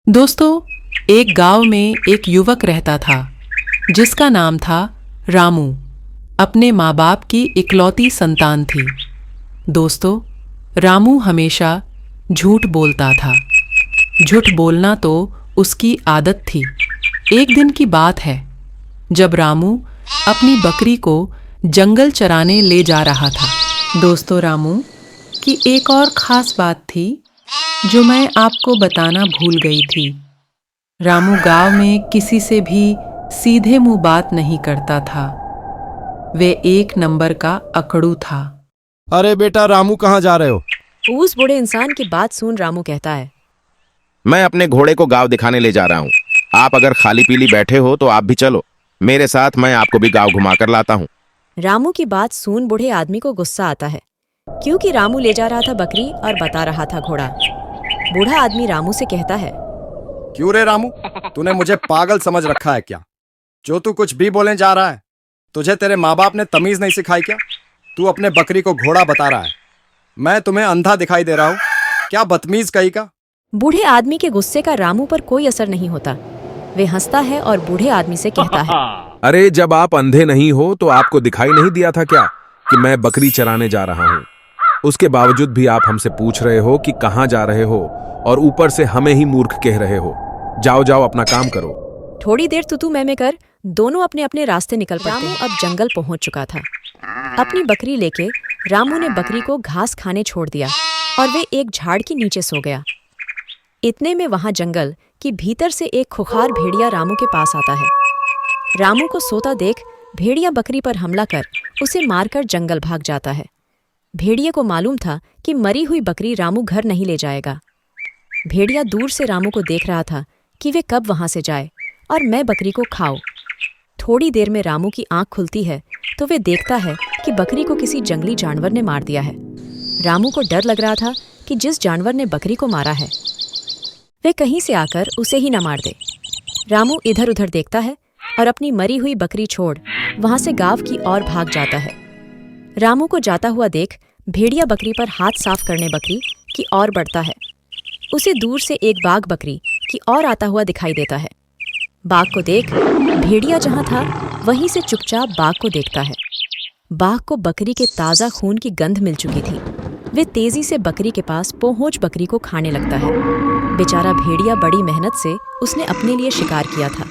दोस्तों, एक गांव में एक युवक रहता था जिसका नाम था रामू। अपने माँ बाप की इकलौती संतान थी। दोस्तों, रामू हमेशा झूठ बोलता था। झूठ बोलना तो उसकी आदत थी। एक दिन की बात है जब रामू अपनी बकरी को जंगल चराने ले जा रहा था। दोस्तों, रामू की एक और ख़ास बात थी जो मैं आपको बताना भूल गई थी। रामू गांव में किसी से भी सीधे मुंह बात नहीं करता था। वे एक नंबर का अकड़ू था। अरे बेटा रामू, कहाँ जा रहे हो? उस बूढ़े इंसान की बात सुन रामू कहता है, मैं अपने घोड़े को गांव दिखाने ले जा रहा हूँ। आप अगर खाली पीली बैठे हो तो आप भी चलो मेरे साथ, मैं आपको भी गांव घुमा कर लाता हूँ। रामू की बात सुन बूढ़े आदमी को गुस्सा आता है, क्योंकि रामू ले जा रहा था बकरी और बता रहा था घोड़ा। बूढ़ा आदमी रामू से कहता है, क्यों रे रामू, तूने मुझे पागल समझ रखा है क्या? जो तू कुछ भी बोलने जा रहा है, तुझे तेरे माँ बाप ने तमीज नहीं सिखाई क्या? तू अपने बकरी को घोड़ा बता रहा है, मैं तुम्हें अंधा दिखाई दे रहा हूँ क्या? बदतमीज कहीं का। बूढ़े आदमी के गुस्से का रामू पर कोई असर नहीं होता। वे हंसता है और बूढ़े आदमी से कहता है, अरे जब आप अंधे नहीं हो तो आपको दिखाई नहीं दिया था क्या कि मैं बकरी चराने जा रहा हूँ? उसके बावजूद भी आप हमसे पूछ रहे हो कि कहाँ जा रहे हो, और ऊपर से हमें ही मूर्ख कह रहे हो। जाओ जाओ, अपना काम करो। थोड़ी देर तू मैं कर दोनों अपने अपने रास्ते निकल पड़ते। रामू अब जंगल पहुंच चुका था। अपनी बकरी लेके रामू ने बकरी को घास खाने छोड़ दिया और वे एक झाड़ के नीचे सो गया। इतने में वहां जंगल की भीतर से एक खुखार भेड़िया रामू के पास आता है। रामू को सोता देख भेड़िया बकरी पर हमला कर उसे मारकर जंगल भाग जाता है। भेड़िए को मालूम था कि मरी हुई बकरी रामू घर नहीं ले जाएगा। भेड़िया दूर से रामू को देख रहा था कि वे कब वहां से जाए और मैं बकरी को खाऊं। थोड़ी देर में रामू की आंख खुलती है तो वे देखता है कि बकरी को किसी जंगली जानवर ने मार दिया है। रामू को डर लग रहा था कि जिस जानवर ने बकरी को मारा है वे कहीं से आकर उसे ही न मार दे। रामू इधर उधर देखता है और अपनी मरी हुई बकरी छोड़ वहां से गांव की ओर भाग जाता है। रामू को जाता हुआ देख भेड़िया बकरी पर हाथ साफ करने बकरी की ओर बढ़ता है। उसे दूर से एक बाघ बकरी की ओर आता हुआ दिखाई देता है। बाघ को देख भेड़िया जहां था वहीं से चुपचाप बाघ को देखता है। बाघ को बकरी के ताज़ा खून की गंध मिल चुकी थी। वे तेजी से बकरी के पास पहुंच बकरी को खाने लगता है। बेचारा भेड़िया बड़ी मेहनत से उसने अपने लिए शिकार किया था,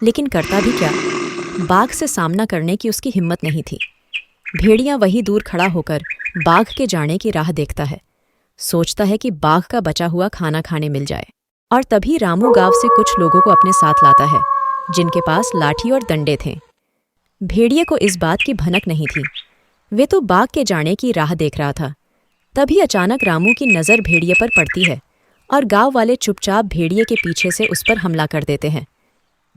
लेकिन करता भी क्या, बाघ से सामना करने की उसकी हिम्मत नहीं थी। भेड़िया वहीं दूर खड़ा होकर बाघ के जाने की राह देखता है। सोचता है कि बाघ का बचा हुआ खाना खाने मिल जाए। और तभी रामू गांव से कुछ लोगों को अपने साथ लाता है जिनके पास लाठी और डंडे थे। भेड़िए को इस बात की भनक नहीं थी। वे तो बाघ के जाने की राह देख रहा था। तभी अचानक रामू की नज़र भेड़िए पर पड़ती है और गांव वाले चुपचाप भेड़िए के पीछे से उस पर हमला कर देते हैं।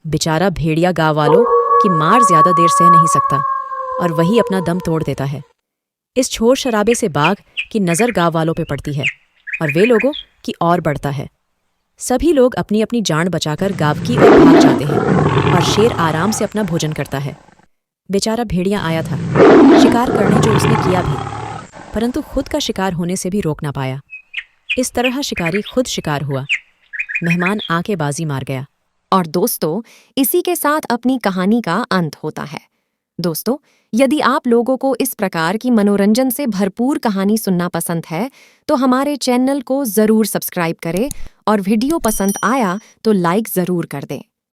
बेचारा भेड़िया गांव वालों की मार ज्यादा देर सह नहीं सकता और वही अपना दम तोड़ देता है। इस शोर शराबे से बाघ की नज़र गांव वालों पे पड़ती है और वे लोगों की ओर बढ़ता है। सभी लोग अपनी अपनी जान बचाकर गांव की ओर भाग जाते हैं और शेर आराम से अपना भोजन करता है। बेचारा भेड़िया आया था शिकार करने, जो उसने किया भी, परंतु खुद का शिकार होने से भी रोक ना पाया। इस तरह शिकारी खुद शिकार हुआ, मेहमान आके बाजी मार गया। और दोस्तों, इसी के साथ अपनी कहानी का अंत होता है। दोस्तों, यदि आप लोगों को इस प्रकार की मनोरंजन से भरपूर कहानी सुनना पसंद है तो हमारे चैनल को ज़रूर सब्सक्राइब करें और वीडियो पसंद आया तो लाइक ज़रूर कर दें।